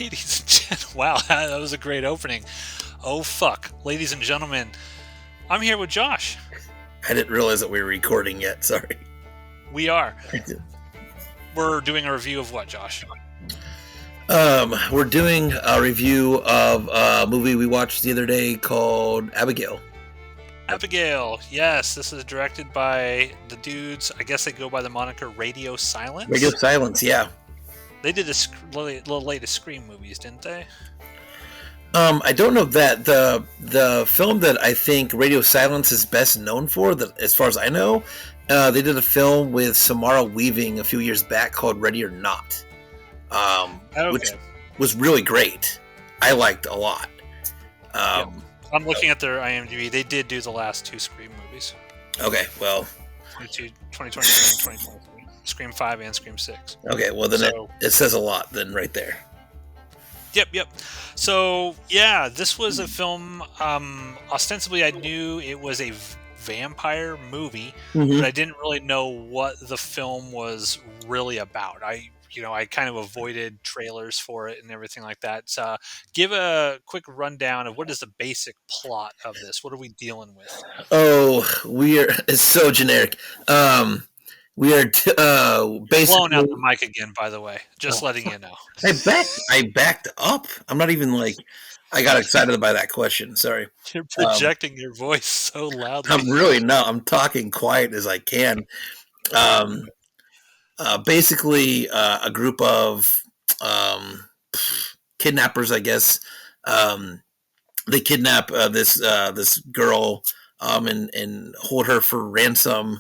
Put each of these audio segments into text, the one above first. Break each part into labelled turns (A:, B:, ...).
A: Ladies and gentlemen, wow, that was a great opening. Oh, fuck. Ladies and gentlemen, I'm here with Josh.
B: I didn't realize that we were recording yet. Sorry.
A: We are. We're doing a review of what, Josh?
B: We're doing a review of a movie we watched the other day called Abigail.
A: Abigail. Yes, this is directed by the dudes. I guess they go by the moniker Radio Silence.
B: Radio Silence, yeah.
A: They did the little latest Scream movies, didn't they?
B: I don't know that the film that I think Radio Silence is best known for, that as far as I know, they did a film with Samara Weaving a few years back called Ready or Not, which was really great. I liked a lot.
A: Yep. I'm looking at their IMDb. They did do the last two Scream movies.
B: Okay, well,
A: 2022 and 2023. Scream 5 and Scream 6.
B: Okay, well then it says a lot then right there.
A: Yep. So, yeah, this was a film, ostensibly I knew it was a vampire movie, but I didn't really know what the film was really about. I kind of avoided trailers for it and everything like that. So, give a quick rundown of what is the basic plot of this? What are we dealing with?
B: Oh, it's so generic. We are basically
A: blowing out the mic again, by the way. Just letting you know.
B: I backed up. I'm not even like. I got excited by that question. Sorry.
A: You're projecting your voice so loudly.
B: I'm really not. I'm talking quiet as I can. Basically, a group of kidnappers, I guess. They kidnap this girl and hold her for ransom,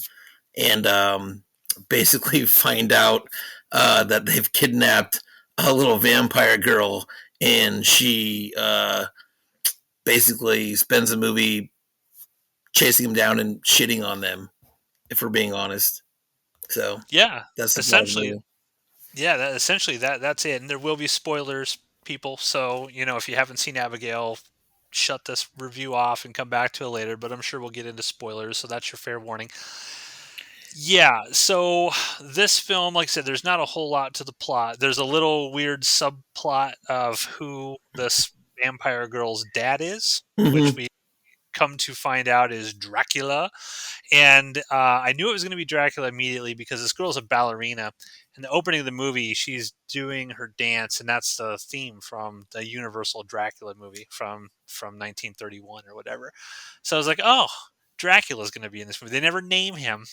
B: and basically find out that they've kidnapped a little vampire girl, and she basically spends the movie chasing them down and shitting on them, if we're being honest. So
A: yeah,
B: that's
A: essentially. Yeah, that's it. And there will be spoilers, people. So, if you haven't seen Abigail, shut this review off and come back to it later. But I'm sure we'll get into spoilers, so that's your fair warning. Yeah, so this film, like I said, there's not a whole lot to the plot. There's a little weird subplot of who this vampire girl's dad is, which we come to find out is Dracula. And I knew it was going to be Dracula immediately because this girl's a ballerina. In the opening of the movie, she's doing her dance, and that's the theme from the Universal Dracula movie from 1931 or whatever. So I was like, oh, Dracula's going to be in this movie. They never name him.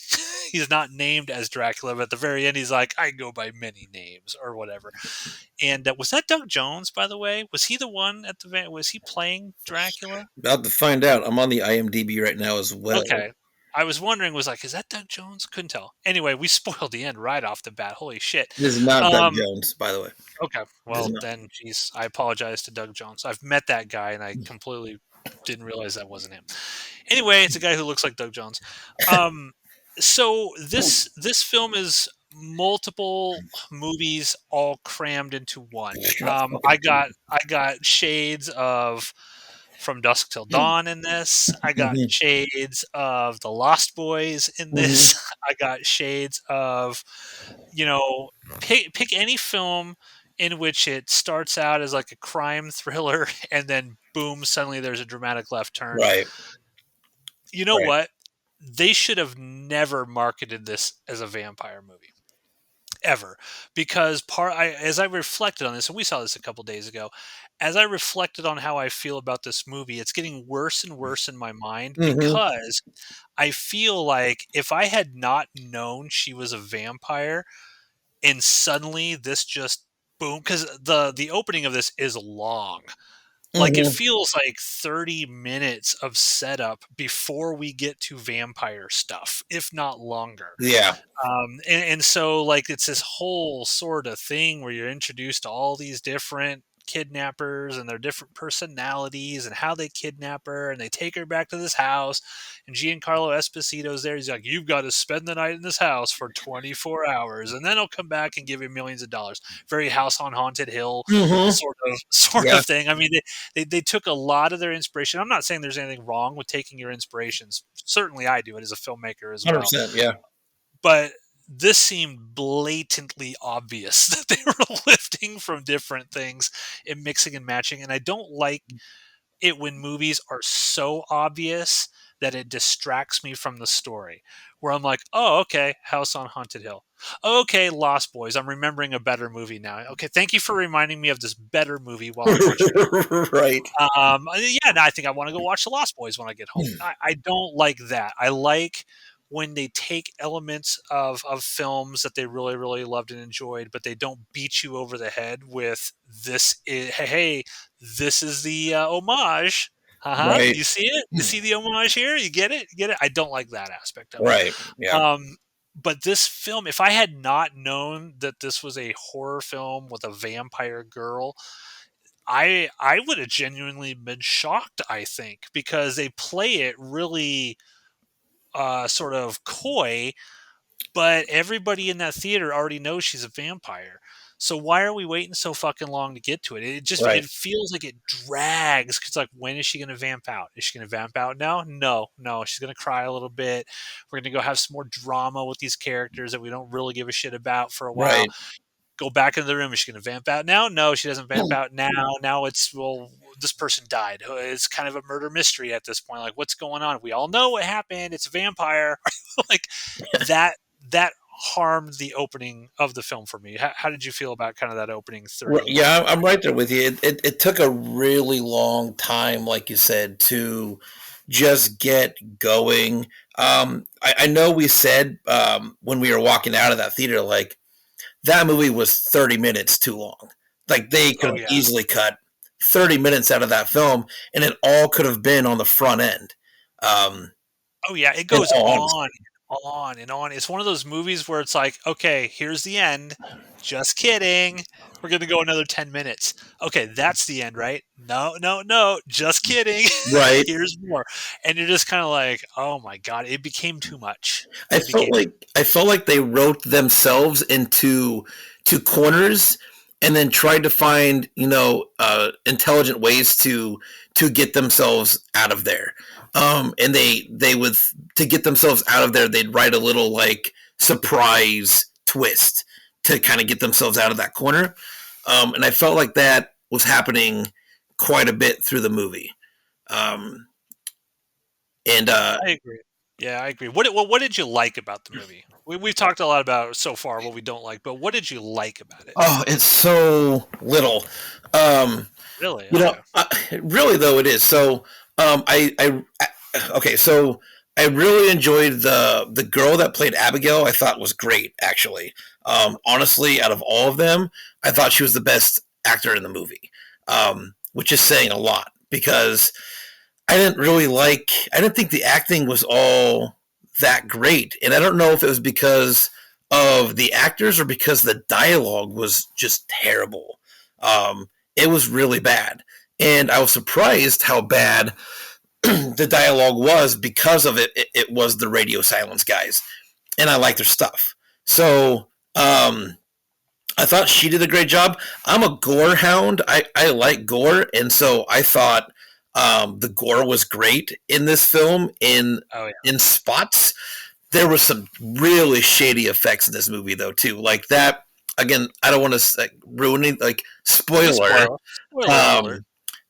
A: He's not named as Dracula, but at the very end, he's like, I go by many names or whatever. And was that Doug Jones, by the way? Was he the one at the was he playing Dracula?
B: About to find out. I'm on the IMDb right now as well.
A: Okay. I was wondering, is that Doug Jones? Couldn't tell. Anyway, we spoiled the end right off the bat. Holy shit.
B: This is not Doug Jones, by the way.
A: Okay. Well, then, geez, I apologize to Doug Jones. I've met that guy, and I completely didn't realize that wasn't him. Anyway, it's a guy who looks like Doug Jones. So this film is multiple movies all crammed into one. I got shades of From Dusk Till Dawn in this. I got shades of The Lost Boys in this. I got shades of, pick any film in which it starts out as like a crime thriller and then boom, suddenly there's a dramatic left turn.
B: Right.
A: You know what? They should have never marketed this as a vampire movie. Ever. Because as I reflected on this, and we saw this a couple days ago, as I reflected on how I feel about this movie, it's getting worse and worse in my mind because I feel like if I had not known she was a vampire and suddenly this just boom, because the opening of this is long. Like it feels like 30 minutes of setup before we get to vampire stuff, if not longer.
B: Yeah.
A: And so like it's this whole sort of thing where you're introduced to all these different kidnappers and their different personalities and how they kidnap her, and they take her back to this house, and Giancarlo Esposito's there. He's like, you've got to spend the night in this house for 24 hours and then he'll come back and give you millions of dollars. Very House on Haunted Hill sort of thing. I mean, they took a lot of their inspiration. I'm not saying there's anything wrong with taking your inspirations. Certainly I do it as a filmmaker as well.
B: 100%, yeah.
A: But this seemed blatantly obvious that they were lifting from different things and mixing and matching, and I don't like it when movies are so obvious that it distracts me from the story. Where I'm like, "Oh, okay, House on Haunted Hill. Okay, Lost Boys. I'm remembering a better movie now. Okay, thank you for reminding me of this better movie while I'm watching this."
B: Right.
A: Yeah, now I think I want to go watch The Lost Boys when I get home. I don't like that. I like when they take elements of films that they really really loved and enjoyed, but they don't beat you over the head with this. Hey, this is the homage.
B: Right.
A: You see it? You see the homage here? You get it? You get it? I don't like that aspect of it.
B: Right. Yeah.
A: But this film, if I had not known that this was a horror film with a vampire girl, I would have genuinely been shocked, I think, because they play it really sort of coy, but everybody in that theater already knows she's a vampire. So why are we waiting so fucking long to get to it?
B: Right.
A: It feels like it drags because like when is she going to vamp out? Is she going to vamp out now? No, no, she's going to cry a little bit. We're going to go have some more drama with these characters that we don't really give a shit about for a while.
B: Right.
A: Go back into the room. Is she going to vamp out now? No, she doesn't vamp out now. Now it's, well, this person died. It's kind of a murder mystery at this point. Like, what's going on? We all know what happened. It's a vampire. Like that. That harmed the opening of the film for me. How did you feel about kind of that opening 30 minutes?
B: Yeah, I'm right there with you. It took a really long time, like you said, to just get going. I know we said when we were walking out of that theater, like that movie was 30 minutes too long. Like they could
A: Oh
B: have
A: yeah.
B: easily cut 30 minutes out of that film, and it all could have been on the front end. Um,
A: Oh yeah. It
B: in
A: goes
B: all honesty,
A: on and on. It's one of those movies where it's like, okay, here's the end. Just kidding. We're gonna go another 10 minutes. Okay, that's the end, right? No, no, no. Just kidding.
B: right?
A: Here's more, and you're just kind of like, oh my god, it became too much. It became
B: I felt like they wrote themselves into corners and then tried to find intelligent ways to get themselves out of there. And they would to get themselves out of there, they'd write a little like surprise twist to kind of get themselves out of that corner. And I felt like that was happening quite a bit through the movie. Um, and
A: I agree. Yeah, I agree. What did you like about the movie? We've talked a lot about so far what we don't like, but what did you like about it?
B: Oh, it's so little. Um,
A: Really?
B: you know,
A: Okay.
B: really though it is. So, okay, so I really enjoyed the girl that played Abigail. I thought was great, actually. Honestly, out of all of them, I thought she was the best actor in the movie, which is saying a lot because I didn't think the acting was all that great. And I don't know if it was because of the actors or because the dialogue was just terrible. It was really bad. And I was surprised how bad the dialogue was because of it was the radio silence guys. And I like their stuff. So, I thought she did a great job. I'm a gore hound. I like gore, and so I thought the gore was great in this film.
A: Oh yeah.
B: In spots, there were some really shady effects in this movie, though, too. Like that again. I don't want to like, ruin it. Like spoiler.
A: Spoiler. Spoiler alert.
B: Um,
A: We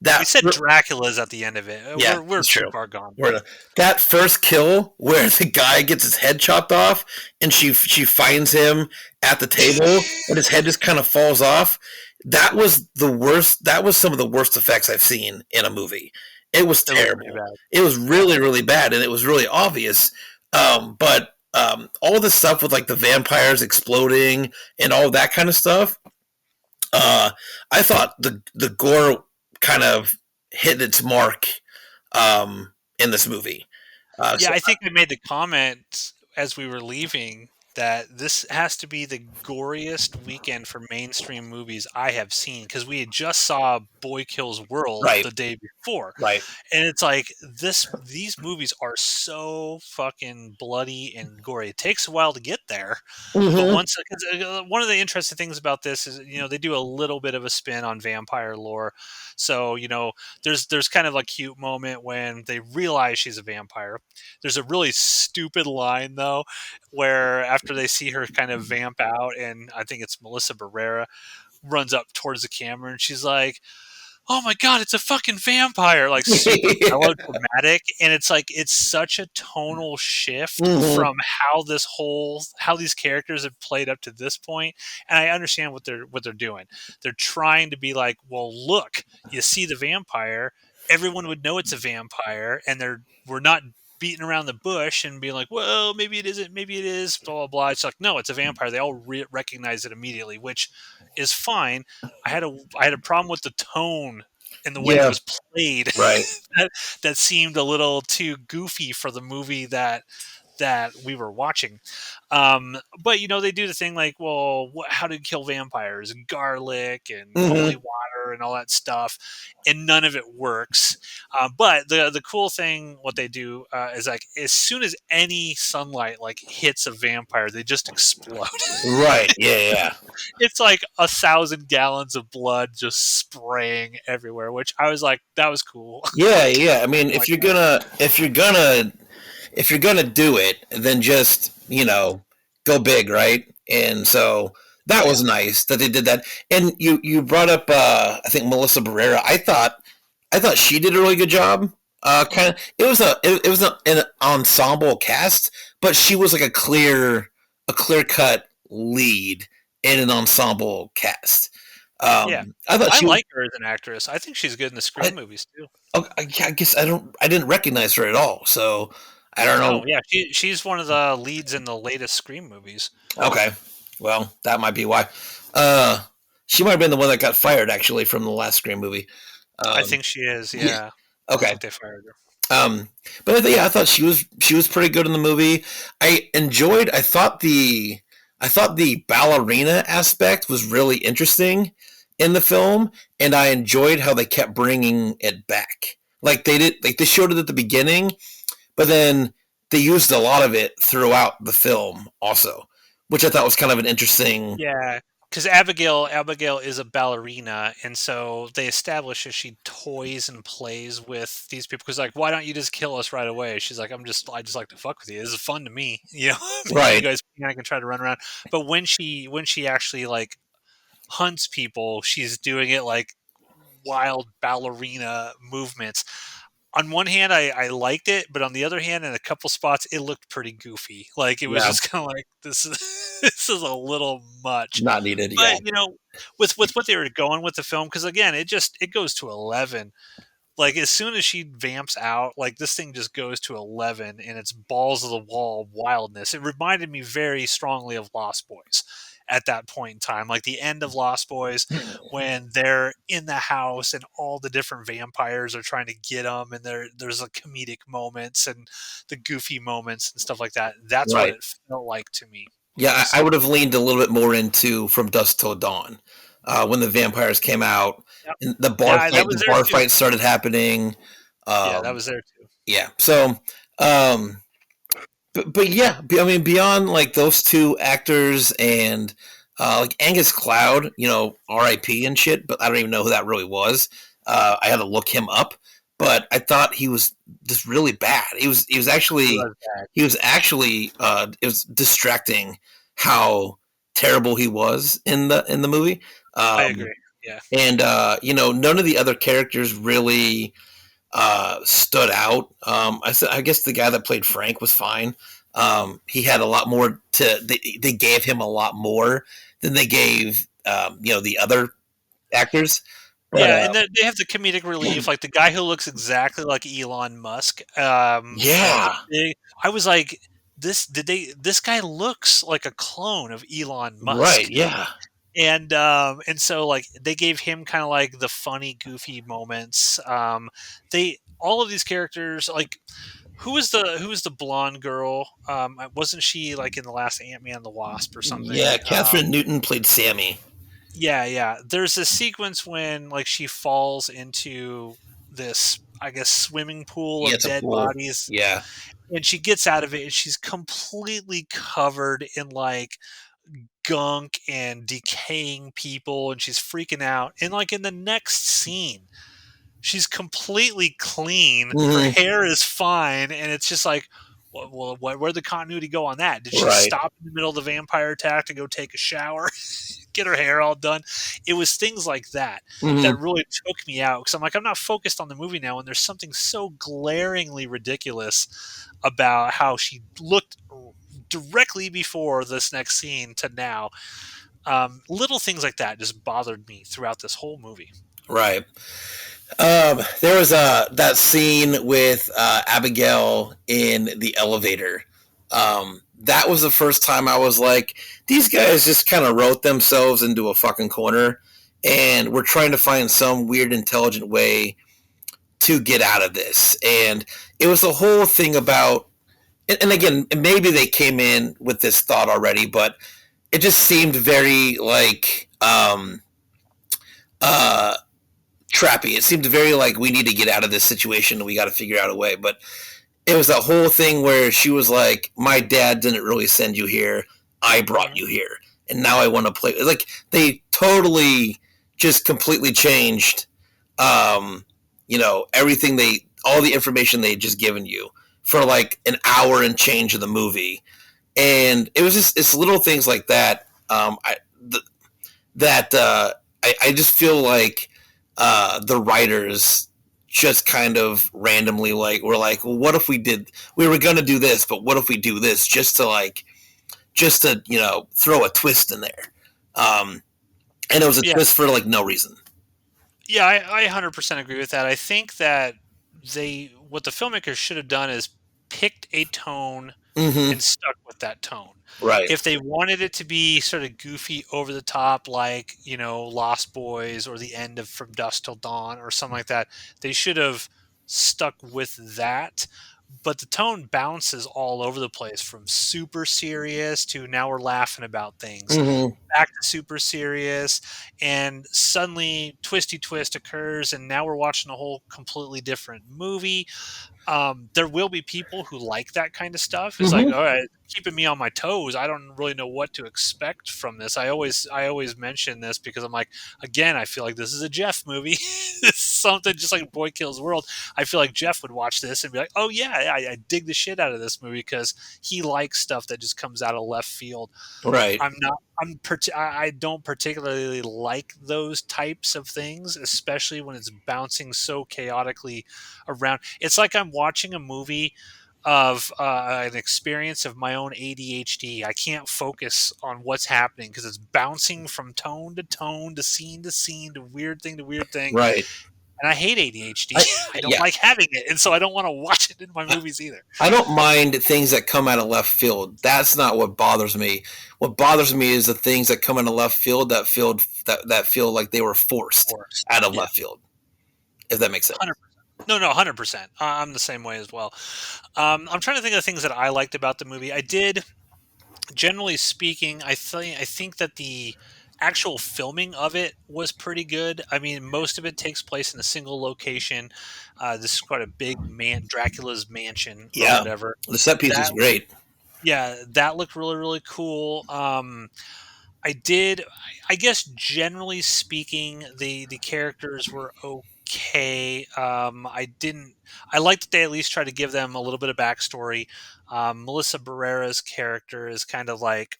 B: that
A: said Dracula's at the end of it.
B: yeah,
A: We're
B: it's
A: too
B: true.
A: far gone.
B: Where that first kill, where the guy gets his head chopped off, and she finds him at the table, and his head just kind of falls off. That was the worst. That was some of the worst effects I've seen in a movie. It was
A: It looked pretty
B: terrible.
A: bad.
B: It was
A: Yeah.
B: really really bad, and it was really obvious. But all the stuff with like the vampires exploding and all that kind of stuff, uh, I thought the gore kind of hit its mark in this movie.
A: Yeah,
B: So
A: I think I made the comment as we were leaving that this has to be the goriest weekend for mainstream movies I have seen because we had just saw Boy Kills World
B: right,
A: the day 4.
B: Right.
A: And it's like these movies are so fucking bloody and gory. It takes a while to get there, but
B: Hmm.
A: once 'cause, one of the interesting things about this is, they do a little bit of a spin on vampire lore. So, there's kind of a cute moment when they realize she's a vampire. There's a really stupid line though, where after they see her kind of vamp out, and I think it's Melissa Barrera runs up towards the camera and she's like, "Oh my god, it's a fucking vampire!" Like super melodramatic, and it's like it's such a tonal shift
B: Hmm.
A: from how these characters have played up to this point. And I understand what they're doing. They're trying to be like, well, look, you see the vampire, everyone would know it's a vampire, and we're not beating around the bush and being like, well, maybe it isn't, maybe it is, blah blah blah. It's like, no, it's a vampire. They all recognize it immediately, which is fine. I had a problem with the tone and the way that
B: Yeah.
A: was played
B: Right.
A: that, that seemed a little too goofy for the movie that we were watching. But they do the thing like, well, how to kill vampires, garlic and holy
B: Hmm.
A: water and all that stuff, and none of it works. But the cool thing, what they do is like as soon as any sunlight like hits a vampire, they just explode.
B: Right. Yeah. Yeah.
A: It's like 1,000 gallons of blood just spraying everywhere, which I was like, that was cool.
B: Yeah. Yeah. I mean,
A: Like,
B: if you're gonna do it, then just go big, right? And so that
A: oh yeah,
B: was nice that they did that. And you brought up I think Melissa Barrera. I thought she did a really good job. Kind of it was an ensemble cast, but she was like a clear cut lead in an ensemble cast.
A: yeah.
B: I thought
A: I
B: she was.
A: like her as an actress. I think she's good in the
B: I,
A: Scream movies too.
B: I guess I didn't recognize her at all. So I don't
A: Oh
B: know.
A: yeah, she's one of the leads in the latest Scream movies.
B: Okay. Well, that might be why. Uh, she might have been the one that got fired actually from the last Scream movie.
A: I
B: Um,
A: think she is.
B: yeah.
A: Yeah, I
B: Okay.
A: think they fired her.
B: Um, but yeah, I thought she was pretty good in the movie. I enjoyed. I thought the ballerina aspect was really interesting in the film, and I enjoyed how they kept bringing it back. Like they did, like they showed it at the beginning, but then they used a lot of it throughout the film also, which I thought was kind of an interesting.
A: Yeah, because Abigail is a ballerina, and so they establish that she toys and plays with these people. Because like, why don't you just kill us right away? She's like, I just like to fuck with you. This is fun to me. You
B: Right.
A: guys I can try to run around. But when she actually like hunts people, she's doing it like wild ballerina movements. On one hand, I liked it, but on the other hand, in a couple spots, it looked pretty goofy. Like it was
B: Yeah.
A: just kind of like this is this is a little much.
B: Not needed. Yeah.
A: But with what they were going with the film, because again, it goes to 11. Like as soon as she vamps out, like this thing just goes to 11, and it's balls of the wall wildness. It reminded me very strongly of Lost Boys at that point in time, like the end of Lost Boys, when they're in the house and all the different vampires are trying to get them, and there's like comedic moments and the goofy moments and stuff like that. That's what
B: Right.
A: it felt like to me.
B: Yeah, I
A: So
B: would have leaned a little bit more into From Dusk Till Dawn when the vampires came out
A: yep.
B: and the bar
A: Yeah, that
B: fight.
A: was
B: The
A: there
B: bar
A: too.
B: fight started happening.
A: Yeah, that
B: Um,
A: was there too.
B: yeah, so um, but yeah, I mean, beyond like those two actors and like Angus Cloud, R.I.P. and shit. But I don't even know who that really was. I had to look him up, but I thought he was just really bad. He was
A: He
B: actually
A: was bad.
B: it was distracting how terrible he was in the movie.
A: I
B: Um,
A: agree. Yeah.
B: and none of the other characters really stood out. I guess the guy that played Frank was fine. He had a lot more to. They gave him a lot more than they gave the other actors. But
A: Yeah, and they have the comedic relief, like the guy who looks exactly like Elon Musk, like the
B: yeah,
A: big. I was like, this guy looks like a clone of Elon
B: right,
A: Musk,
B: yeah,
A: and so like they gave him kind of like the funny, goofy moments. They all of these characters, like who was the blonde girl? Wasn't she like in the last Ant Man the Wasp or
B: yeah.
A: something?
B: Catherine Newton played Sammy.
A: Yeah, yeah. There's a sequence when like she falls into this, I guess, swimming pool
B: Yeah,
A: of
B: it's a
A: dead
B: pool.
A: bodies,
B: Yeah.
A: and she gets out of it, and she's completely covered in, like, gunk and decaying people, and she's freaking out, and, like, in the next scene, she's completely clean, her
B: Hmm.
A: hair is fine, and it's just like, where'd the continuity go on that? Did she
B: Right.
A: stop in the middle of the vampire attack to go take a shower, get her hair all done? It was things like that that
B: Hmm.
A: really took me out because I'm like, I'm not focused on the movie now, and there's something so glaringly ridiculous about how she looked directly before this next scene to now. Little things like that just bothered me throughout this whole movie.
B: Right. There was that scene with Abigail in the elevator. That was the first time I was like, these guys just kind of wrote themselves into a fucking corner, and we're trying to find some weird, intelligent way to get out of this. And it was the whole thing about, and again, maybe they came in with this thought already, but it just seemed very like uh, trappy. It seemed very like we need to get out of this situation and we got to figure out a way. But it was that whole thing where she was like, "My dad didn't really send you here. I brought
A: Mhm.
B: you here, and now I want to play." Like they totally just completely changed, um, everything all the information they just given you for like an hour and change of the movie, and it was just it's little things like that. Th- that I just feel like the writers just kind of randomly like were like, well, what if we were gonna do this, but what if we do this just to throw a twist in there, um, and it was a
A: Yeah,
B: twist for like no reason.
A: yeah, I 100% agree with that. I think that what the filmmakers should have done is picked a tone
B: Mm-hmm.
A: and stuck with that tone.
B: Right.
A: If they wanted it to be sort of goofy, over the top, like, Lost Boys or the end of From Dusk Till Dawn or something like that, they should have stuck with that. But the tone bounces all over the place from super serious to now we're laughing about things,
B: Mm-hmm.
A: back to super serious, and suddenly twisty twist occurs, and now we're watching a whole completely different movie. There will be people who like that kind of stuff. It's like,
B: Mm-hmm.
A: all right, keeping me on my toes. I don't really know what to expect from this. I always mention this because I'm like, again, I feel like this is a Jeff movie. It's something just like Boy Kills World. I feel like Jeff would watch this and be like, oh yeah, I dig the shit out of this movie because he likes stuff that just comes out of left field.
B: Right.
A: I'm not. I don't particularly like those types of things, especially when it's bouncing so chaotically around. It's like I'm watching a movie of an experience of my own ADHD. I can't focus on what's happening because it's bouncing from tone to tone to scene to weird thing to weird thing.
B: Right.
A: And I hate ADHD.
B: I
A: I don't
B: Yeah.
A: like having it, and so I don't want to watch it in my movies either.
B: I don't mind things that come out of left field. That's not what bothers me. What bothers me is the things that come out of left field that feel like they were forced
A: Forced.
B: out of
A: Yeah,
B: left field. If that makes sense.
A: 100%. No, no, 100%. I'm the same way as well. I'm trying to think of the things that I liked about the movie. I did, generally speaking, I think that the actual filming of it was pretty good. I mean, most of it takes place in a single location. This is quite a big man, Dracula's mansion or
B: Yeah,
A: whatever.
B: the set piece
A: That,
B: is great.
A: yeah, that looked really, really cool. I did. I guess generally speaking, the characters were okay. I didn't. I liked that they at least tried to give them a little bit of backstory. Melissa Barrera's character is kind of like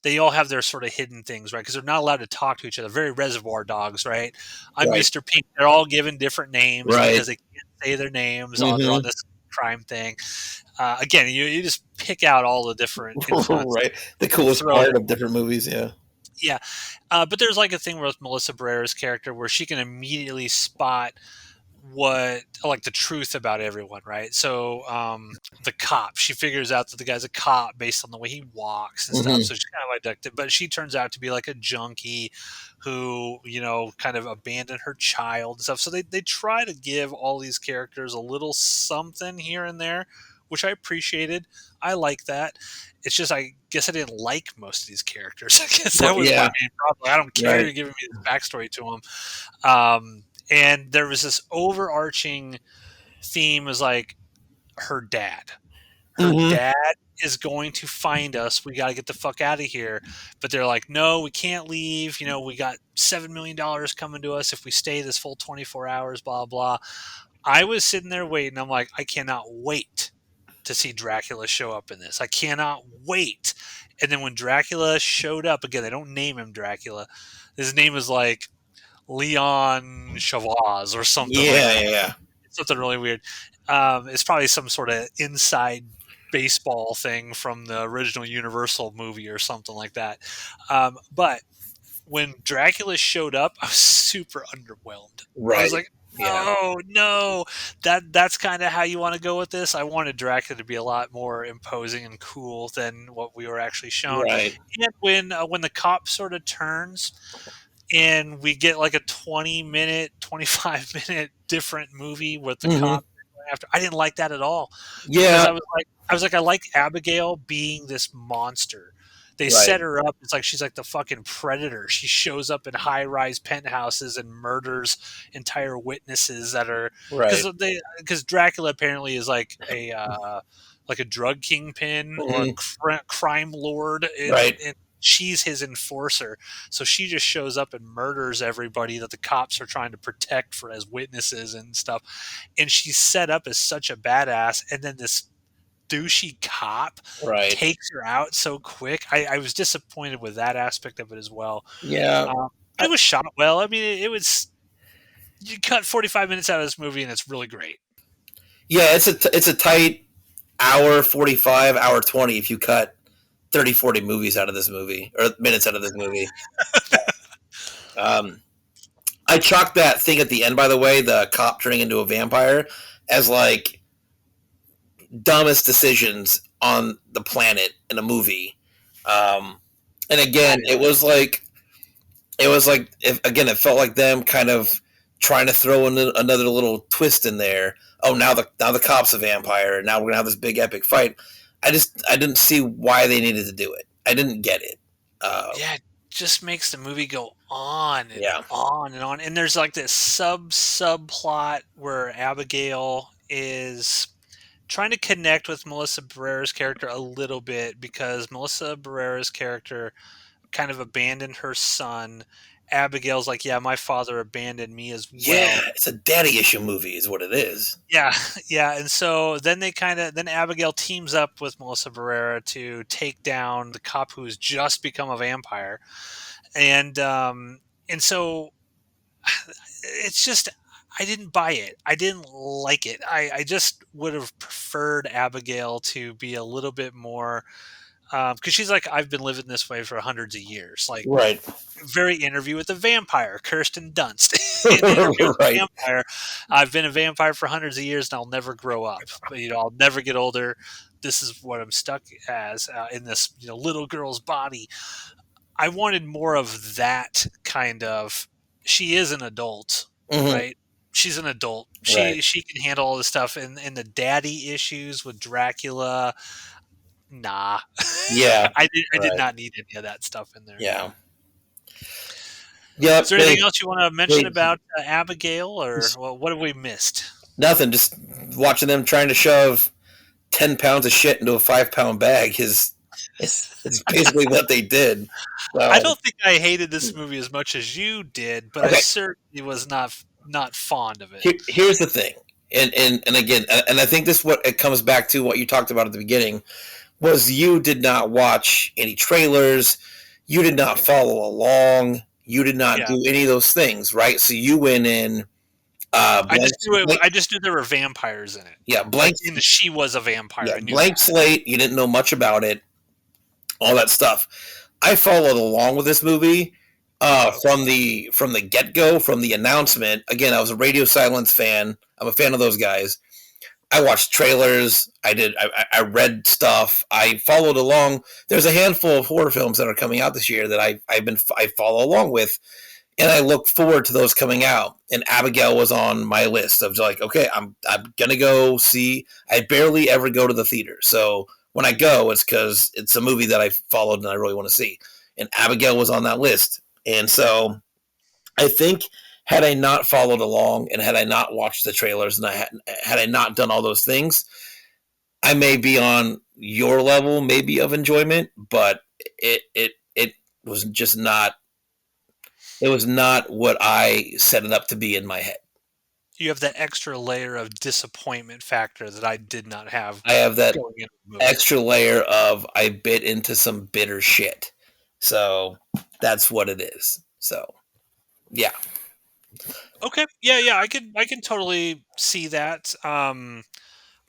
A: they all have their sort of hidden things, right? Because they're not allowed to talk to each other. Very Reservoir Dogs, right? I'm
B: Right.
A: Mr. Pink. They're all given different names
B: Right.
A: because they can't say their names. They're on
B: Mm-hmm.
A: this crime thing. Again, you just pick out all the different influences
B: Right. The
A: and
B: coolest
A: throw
B: part
A: them.
B: of different movies. Yeah.
A: Yeah, but there's like a thing with Melissa Barrera's character where she can immediately spot what like the truth about everyone, right? So the cop, she figures out that the guy's a cop based on the way he walks and stuff.
B: Mm-hmm.
A: So she's kind of addicted, but she turns out to be like a junkie who, kind of abandoned her child and stuff. So they try to give all these characters a little something here and there, which I appreciated. I like that. It's just I guess I didn't like most of these characters. I guess that was my
B: Yeah.
A: main problem. I don't care
B: Right.
A: you're giving me this backstory to them. and there was this overarching theme is like her dad. Her
B: Mm-hmm.
A: dad is going to find us. We got to get the fuck out of here. But they're like, no, we can't leave. You know, we got $7 million coming to us if we stay this full 24 hours, blah, blah. I was sitting there waiting. I'm like, I cannot wait to see Dracula show up in this. I cannot wait. And then when Dracula showed up, again, they don't name him Dracula. His name is like Leon Chavaz or something like
B: Yeah,
A: that.
B: yeah, yeah.
A: Something really weird. It's probably some sort of inside baseball thing from the original Universal movie or something like that. But when Dracula showed up, I was super underwhelmed. I was
B: Right.
A: like,
B: Yeah.
A: "Oh no, that's kind of how you want to go with this." I wanted Dracula to be a lot more imposing and cool than what we were actually shown.
B: Right.
A: And when the cop sort of turns and we get like a 20-minute, 25-minute different movie with the
B: Mm-hmm.
A: cop after, I didn't like that at all because
B: Yeah.
A: I like Abigail being this monster. They
B: Right.
A: set her up. It's like she's like the fucking predator. She shows up in high-rise penthouses and murders entire witnesses that are
B: Right.
A: because Dracula apparently is like a drug kingpin or a
B: Mm-hmm.
A: crime lord,
B: Right.
A: and she's his enforcer. So she just shows up and murders everybody that the cops are trying to protect for as witnesses and stuff. And she's set up as such a badass, and then this douchey cop
B: Right.
A: takes her out so quick. I was disappointed with that aspect of it as well.
B: Yeah.
A: But it was shot well. I mean, it was. You cut 45 minutes out of this movie, and it's really great.
B: Yeah. It's a tight hour 45, hour 20 if you cut 30, 40 movies out of this movie or minutes out of this movie. Um, I chalked that thing at the end, by the way, the cop turning into a vampire, as like dumbest decisions on the planet in a movie. Um, and
A: I
B: again,
A: know.
B: again, it felt like them kind of trying to throw in another little twist in there. Oh, now the cop's a vampire, and now we're gonna have this big epic fight. I didn't see why they needed to do it. I didn't get it.
A: Yeah, it just makes the movie go on and
B: Yeah,
A: on and on. And there's like this subplot where Abigail is trying to connect with Melissa Barrera's character a little bit because Melissa Barrera's character kind of abandoned her son. Abigail's like, yeah, my father abandoned me as
B: yeah,
A: well.
B: it's a daddy issue movie, is what it is.
A: Yeah, yeah, and so then Abigail teams up with Melissa Barrera to take down the cop who has just become a vampire, and so it's just I didn't buy it. I didn't like it. I just would have preferred Abigail to be a little bit more because she's like, I've been living this way for hundreds of years. Like,
B: Right,
A: very Interview with the Vampire, Kirsten Dunst. In Interview with the
B: right.
A: Vampire, I've been a vampire for hundreds of years and I'll never grow up. But, I'll never get older. This is what I'm stuck as in this little girl's body. I wanted more of that kind of. She is an adult,
B: Hmm.
A: right? She's an adult.
B: Right.
A: She can handle all this stuff, and the daddy issues with Dracula. Nah,
B: Yeah.
A: I did
B: Right.
A: not need any of that stuff in there.
B: Yeah.
A: Is
B: Yep.
A: there anything else you want to mention
B: They
A: about Abigail, or
B: just
A: well, what have we missed?
B: nothing. Just watching them trying to shove 10 pounds of shit into a 5 pound bag is it's basically what they did.
A: I
B: So
A: don't think I hated this movie as much as you did, but I
B: okay,
A: certainly was not fond of it.
B: here's the thing, and again, and I think this what it comes back to what you talked about at the beginning was you did not watch any trailers, you did not follow along, you did not
A: Yeah,
B: do any of those things, right? So you went in blank, blank,
A: I just knew there were vampires in it.
B: yeah,
A: Like,
B: blank,
A: she was a vampire.
B: yeah,
A: I knew
B: blank
A: that.
B: slate. You didn't know much about it, all that stuff. I followed along with this movie from the get go, from the announcement. Again, I was a Radio Silence fan. I'm a fan of those guys. I watched trailers. I read stuff. I followed along. There's a handful of horror films that are coming out this year that I follow along with, and I look forward to those coming out. And Abigail was on my list of like, okay, I'm gonna go see. I barely ever go to the theater, so when I go, it's because it's a movie that I followed and I really want to see. And Abigail was on that list, and so I think had I not followed along and had I not watched the trailers and had I not done all those things, I may be on your level, maybe of enjoyment, but it was just not. It was not what I set it up to be in my head.
A: You have that extra layer of disappointment factor that I did not have
B: I have that
A: going into the movie.
B: extra layer of I bit into some bitter shit. So that's what it is. So yeah.
A: Okay. Yeah, yeah, I can totally see that.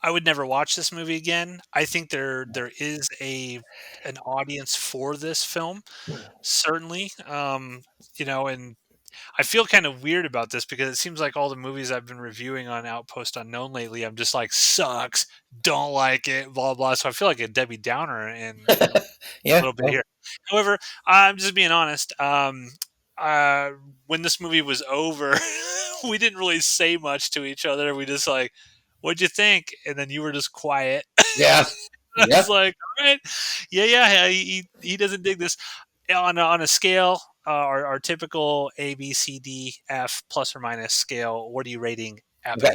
A: I would never watch this movie again. I think there is an audience for this film, certainly. And I feel kind of weird about this because it seems like all the movies I've been reviewing on Outpost Unknown lately, I'm just like sucks, don't like it, blah blah. So I feel like a Debbie Downer in a
B: Yeah.
A: little bit
B: Yeah.
A: here. However, I'm just being honest. Uh, when this movie was over, we didn't really say much to each other. We just like, "What'd you think?" And then you were just quiet.
B: Yeah.
A: I
B: Yeah.
A: was like, "All right, yeah, yeah, he doesn't dig this." On a scale, our typical A, B, C, D, F plus or minus scale, what are you rating
B: Okay.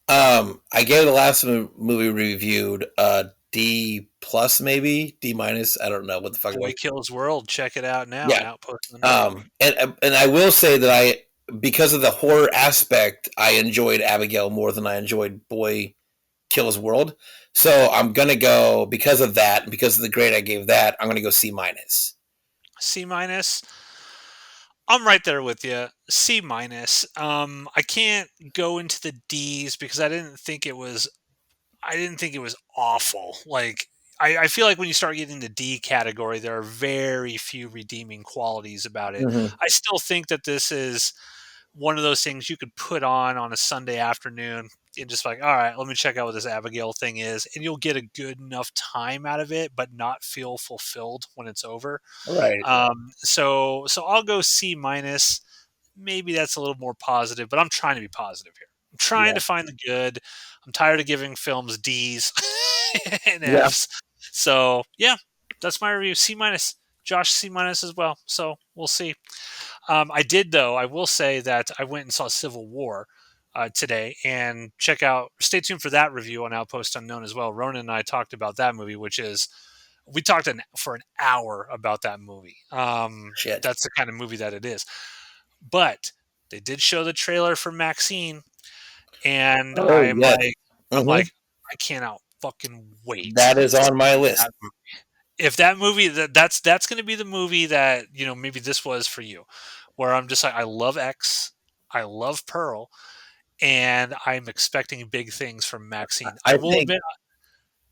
A: Abigail?
B: I gave the last movie reviewed D plus, maybe D minus. I don't know what the fuck it
A: Boy
B: was.
A: Kills World. Check it out now
B: Yeah.
A: on Outpost Unknown.
B: And I will say that because of the horror aspect, I enjoyed Abigail more than I enjoyed Boy Kills World. So I'm gonna go because of that, and because of the grade I gave that. I'm gonna go C minus.
A: C minus. I'm right there with you. C minus. I can't go into the D's because I didn't think it was. I didn't think it was awful. Like I feel like when you start getting the D category, there are very few redeeming qualities about it.
B: Mm-hmm.
A: I still think that this is one of those things you could put on a Sunday afternoon and just like, all right, let me check out what this Abigail thing is, and you'll get a good enough time out of it, but not feel fulfilled when it's over.
B: Right.
A: So I'll go C minus. Maybe that's a little more positive, but I'm trying to be positive here. I'm trying
B: Yeah.
A: to find the good. I'm tired of giving films D's and
B: Yeah.
A: F's. So yeah, that's my review. C minus. Josh C minus as well. So we'll see. I did though. I will say that I went and saw Civil War today, and check out. Stay tuned for that review on Outpost Unknown as well. Ronan and I talked about that movie, which is we talked for an hour about that movie.
B: Shit.
A: That's the kind of movie that it is. But they did show the trailer for Maxine, and
B: Oh yes.
A: I'm
B: Mm-hmm.
A: like, I cannot fucking wait
B: That is
A: to
B: on my
A: see
B: list.
A: that movie. If that movie that's going to be the movie that maybe this was for you, where I'm just like, I love X, I love Pearl, and I'm expecting big things from Maxine. I
B: I
A: will
B: think
A: admit. Oh, sorry,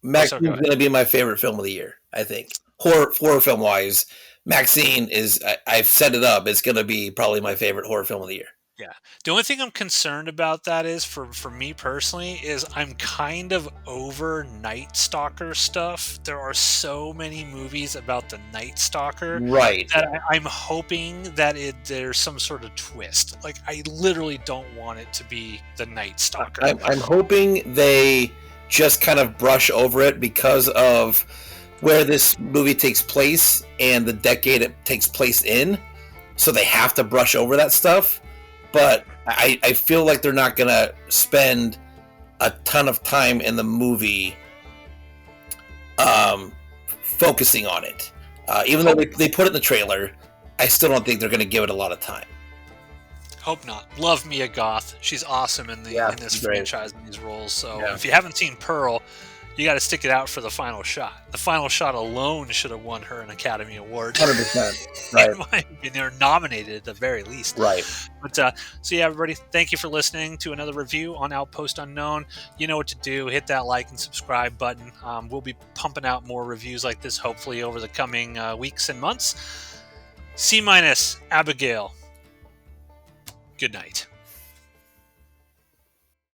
A: go
B: Maxine's
A: ahead.
B: going to be my favorite film of the year. I think horror film wise, Maxine is. I've set it up. It's going to be probably my favorite horror film of the year.
A: Yeah. The only thing I'm concerned about that is for me personally is I'm kind of over Night Stalker stuff. There are so many movies about the Night Stalker
B: Right.
A: that I'm hoping that there's some sort of twist. Like I literally don't want it to be the Night Stalker.
B: I'm hoping they just kind of brush over it because of where this movie takes place and the decade it takes place in. So they have to brush over that stuff. But I feel like they're not going to spend a ton of time in the movie focusing on it. Even though they put it in the trailer, I still don't think they're going to give it a lot of time.
A: Hope not. Love Mia Goth. She's awesome in this
B: great.
A: franchise in these roles. So
B: Yeah.
A: if you haven't seen Pearl, you got to stick it out for the final shot. The final shot alone should have won her an Academy Award.
B: 100%. Right.
A: In my opinion, they're nominated at the very least.
B: Right.
A: But so yeah, everybody, thank you for listening to another review on Outpost Unknown. You know what to do. Hit that like and subscribe button. We'll be pumping out more reviews like this hopefully over the coming weeks and months. C minus Abigail. Good night.